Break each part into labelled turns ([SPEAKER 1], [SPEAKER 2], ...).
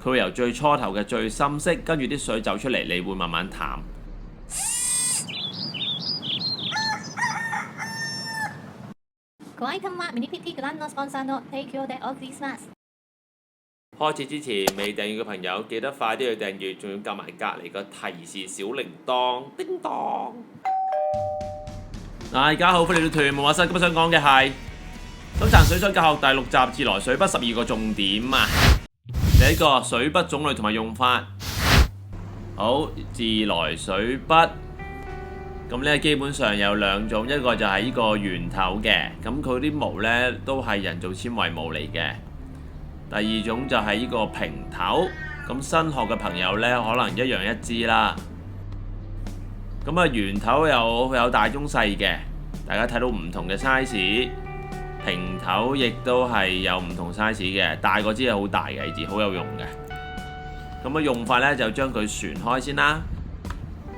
[SPEAKER 1] 佢會由最初頭嘅最深色，跟住啲水走出嚟，你會慢慢淡。開始之前未訂閱嘅朋友，記得快啲去訂閱，仲要撳埋隔離個提示小鈴鐺，叮當。大家好，歡迎嚟到屯門畫室。今日想講嘅係手殘水彩教學第6集自來水筆12個重點啊！第一個水筆種類同埋用法。好，自來水筆咁咧，基本上有兩種，一個就係呢個圓頭嘅，咁佢啲毛咧都係人造纖維毛嚟嘅。第二種就係呢個平頭，咁新學嘅朋友咧可能一樣一支啦。咁啊，圓頭有大中細嘅，大家睇到唔同嘅 size。平頭亦都係有唔同 size 嘅，大個支係好大嘅，呢支好有用嘅。咁啊，用法咧就將佢旋開先啦。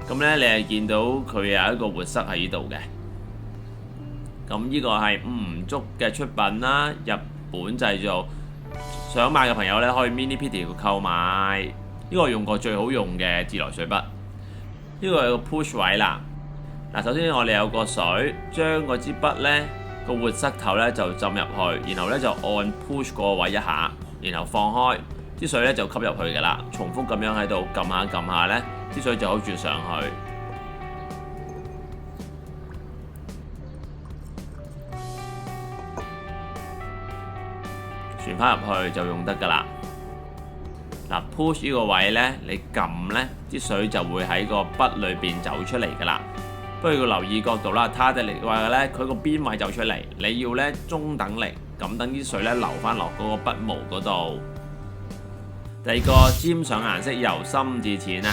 [SPEAKER 1] 咁咧你係見到佢有一個活塞喺呢度嘅。咁呢個係吳竹嘅出品啦，日本製造。想買嘅朋友咧可以 Mini Pity 度購買。呢個我用過最好用嘅自來水筆。呢個有個 push 位啦。嗱，首先我哋有個水，將嗰支筆咧個活塞頭咧就浸入去，然後咧就按 push 個位一下，然後放開，啲水咧就吸入去㗎啦。重複咁樣喺度撳下撳下咧，啲水就好住上去。旋翻入去就用得㗎啦。嗱，push 呢個位咧，你撳咧，啲水就會喺個筆裏邊走出嚟㗎啦。不過要留意角度啦，他哋嚟話咧，佢個邊位走出嚟，你要咧中等力，咁等啲水咧流翻落嗰個筆毛嗰度。第二個沾上顏色由深至淺啊。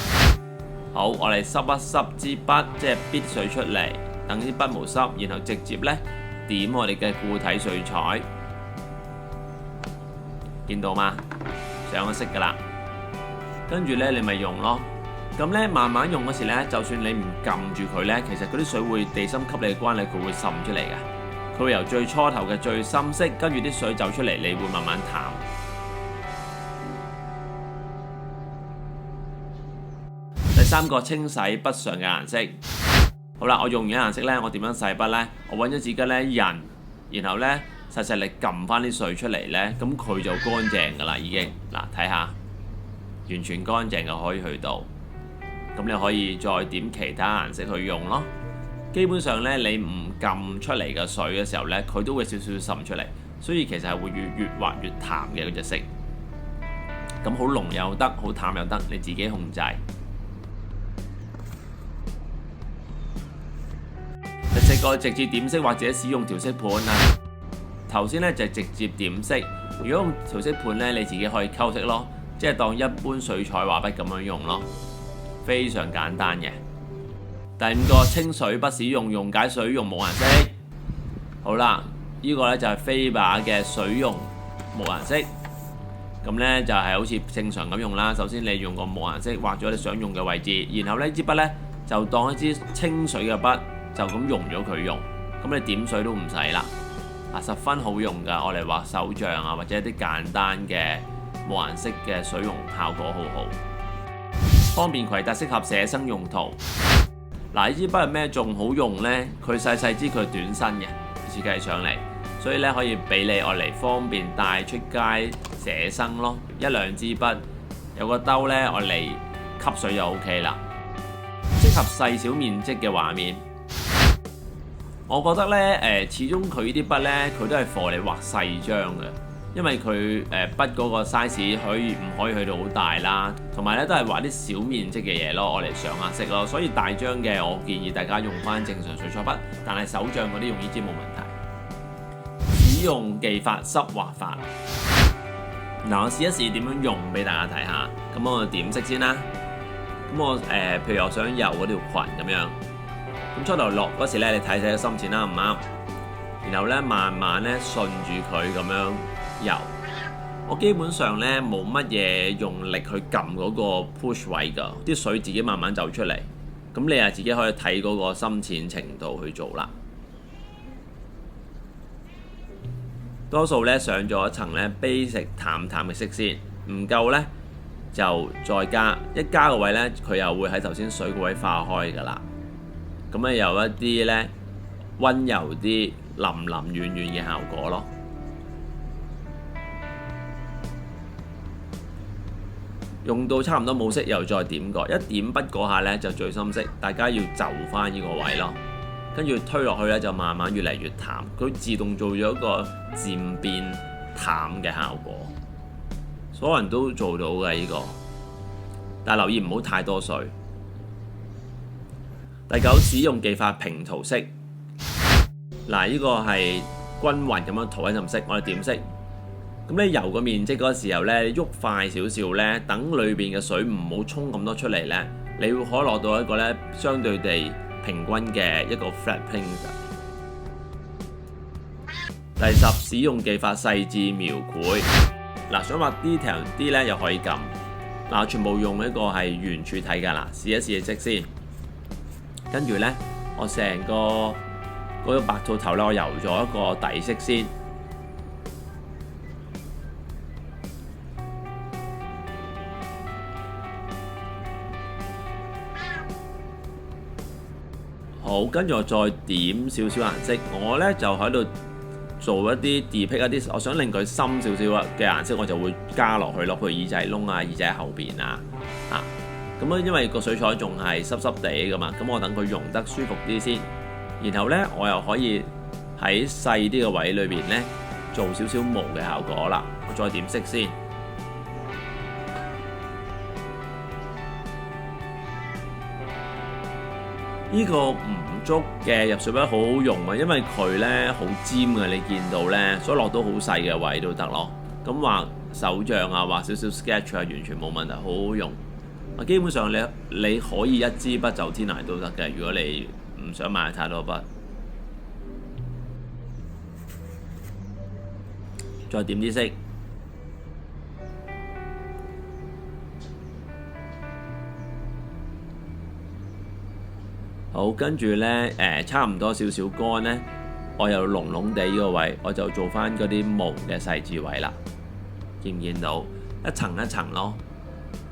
[SPEAKER 1] 好，我哋濕一濕支筆，即係逼水出嚟，等啲筆毛濕，然後直接咧點我哋嘅固體水彩。見到嗎？上咗色㗎啦，跟住咧你咪用咯。咁咧慢慢用嗰時咧，就算你唔撳住佢咧，其實嗰啲水會地心吸力嘅關係，佢會滲出嚟嘅。佢會由最初頭嘅最深色，跟住啲水走出嚟，你會慢慢淡。第三個清洗筆上嘅顏色。好啦，我用完顏色咧，我點樣洗筆咧？我揾咗紙巾咧印，然後咧細力撳翻啲水出嚟咧，咁佢就乾淨㗎啦，已經。嗱，睇下，完全乾淨嘅可以去到。咁你可以再點其他顏色去用咯。基本上咧，你唔撳出嚟嘅水嘅時候咧，佢都會少少滲出嚟，所以其實係會越滑越淡嘅嗰隻色。咁好濃又得，好淡又得，你自己控制。第四個直接點色或者使用調色盤啊。頭先咧就係直接點色，如果用調色盤咧，你自己可以溝色咯，即係當一般水彩畫筆咁樣用咯。非常簡單嘅。第五個清水筆使用溶解水溶冇顏色。好啦，呢個咧就係飛把嘅水溶冇顏色。咁咧就係好似正常咁用啦。首先你用個冇顏色畫咗你想用嘅位置，然後呢支筆咧就當一支清水嘅筆，就咁溶咗佢用。咁你點水都唔使啦。十分好用㗎，我哋畫手像啊，或者一啲簡單嘅冇顏色嘅水溶，效果好好。方便攜帶，適合寫生用途。嗱，呢支筆係咩仲好用呢？佢細支，佢短身嘅設計上嚟，所以咧可以俾你愛嚟方便帶出街寫生咯。一兩支筆有個兜咧，愛嚟吸水就 OK 啦。適合細小面積嘅畫面。我覺得咧始終佢啲筆咧，佢都係貨你畫細張嘅。因為佢筆嗰個 size 唔可以去到好大啦，同埋咧都係畫啲小面積嘅嘢咯，我嚟上下色咯。所以大張嘅我建議大家用翻正常水彩筆，但係手像嗰啲用呢支冇問題。使用技法濕畫法。嗱，我試一試點樣用俾大家睇下。咁我點色先啦。咁我譬如我想游嗰條裙咁樣，咁初頭落嗰時咧，你睇睇深淺啦，唔啱。然後咧慢慢咧順住佢咁樣游，我基本上咧冇乜嘢用力去撳嗰個 push 位㗎，啲水自己慢慢走出嚟。咁你啊自己可以睇嗰個深淺程度去做啦。多數咧上咗一層咧 basic 淡淡嘅色先，唔夠咧就再加，一加個位呢，佢又會喺頭先水個位化開㗎啦。咁咧有一啲呢溫柔啲、腍腍軟軟嘅效果咯。用到差唔多冇色，又再點過，一點筆嗰下呢就最深色，大家要就翻呢個位咯。跟住推落去呢，就慢慢越嚟越淡，佢自動做咗一個漸變淡嘅效果。所有人都做到嘅呢個，但係留意唔好太多水。第9，使用技法平塗色。嗱，呢個係均勻咁樣塗一浸色，我哋點色。咁你油個面積嗰個時候呢，喐快少少呢，等裏邊嘅水唔好衝咁多出嚟呢，你會可以攞到一個呢相對地平均嘅一個 flat paint。第10，使用技法細緻描繪。嗱，想畫 detail 啲呢，又可以撳。嗱，我全部用一個係圓柱體㗎啦，試一試色先。跟住呢，我成個嗰個白兔頭呢，我油咗一個底色先。好，跟住我再點少少顏色，我呢就喺度做一啲 depict 一啲，我想令佢深少少嘅顏色，我就會加落去咯，譬如耳仔窿啊、耳仔後邊啊，咁啊，因為個水彩仲係濕濕地噶嘛，咁我等佢溶得舒服啲先，然後呢，我又可以喺細啲嘅位裏邊呢做少少毛嘅效果啦，我再點色先。呢個唔足嘅入水筆好好用啊，因為佢呢好尖嘅，你見到呢，所以落到好細嘅位都得咯。咁畫手像啊，畫少少 sketch 啊，完全冇問題，好好用。基本上你可以一支筆走天涯都得嘅，如果你唔想買太多筆。再點啲色。好，跟住呢，差唔多少少乾呢，我又濃濃地呢個位，我就做翻嗰啲毛嘅細緻位啦。見唔見到一層一層咯？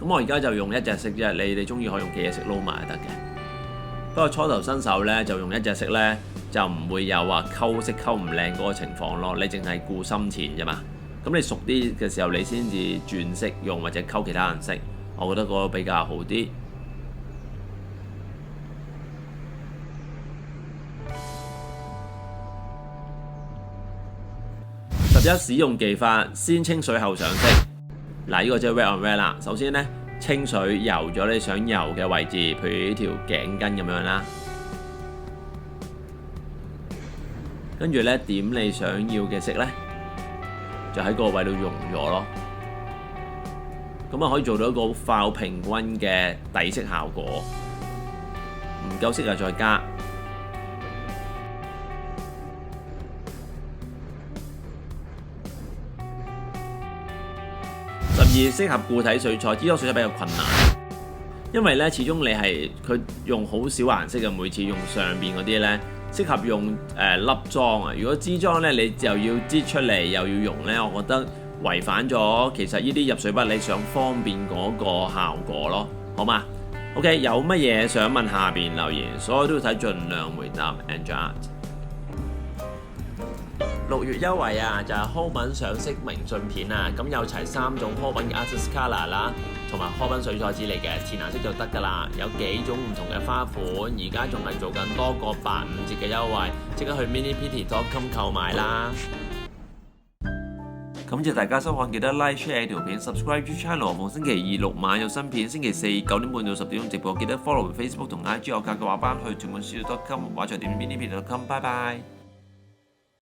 [SPEAKER 1] 咁我而家就用一隻色啫，你哋中意可以用幾隻色撈埋就得嘅。不過初頭新手呢，就用一隻色呢，就唔會有話溝色溝唔靚嗰個情況咯。你淨係顧深淺啫嘛。咁你熟啲嘅時候，你先至轉色用或者溝其他顏色，我覺得嗰個比較好啲。11，使用技法先清水後上色。嗱，呢個即係 wet on wet 啦。首先呢，清水油咗你想油嘅位置，譬如呢條頸巾咁樣啦。跟住呢，點你想要嘅色呢，就喺個位度溶咗咯。咁啊，可以做到一個好快好平均嘅底色效果。唔夠色就再加。12，適合固體水彩，支裝水彩比較困難，因為咧始終你係佢用好少顏色嘅，每次用上邊嗰啲咧，適合用粒裝啊。如果支裝咧，你又要擠出嚟又要溶咧，我覺得違反咗其實呢啲入水筆你想方便嗰個效果咯，好嘛 ？OK， 有乜嘢想問下邊留言，所有都要睇，盡量回答。Angela。6月優惠啊，就係柯品上色明信片啊，咁有齊3種柯品嘅 Artist Color 啦，同埋柯品水彩紙嚟嘅，填顏色就得㗎啦。有幾種唔同嘅花款，而家仲係做緊多個85折嘅優惠，即刻去 minipity.com 購買啦。感謝大家收看，記得 like share 條片 ，subscribe channel。逢星期2、6晚有新片，星期4 9點半到10點鐘直播，記得 follow Facebook 同 IG 我教嘅畫班去屯門書 .com 畫像店 minipity.com，拜拜。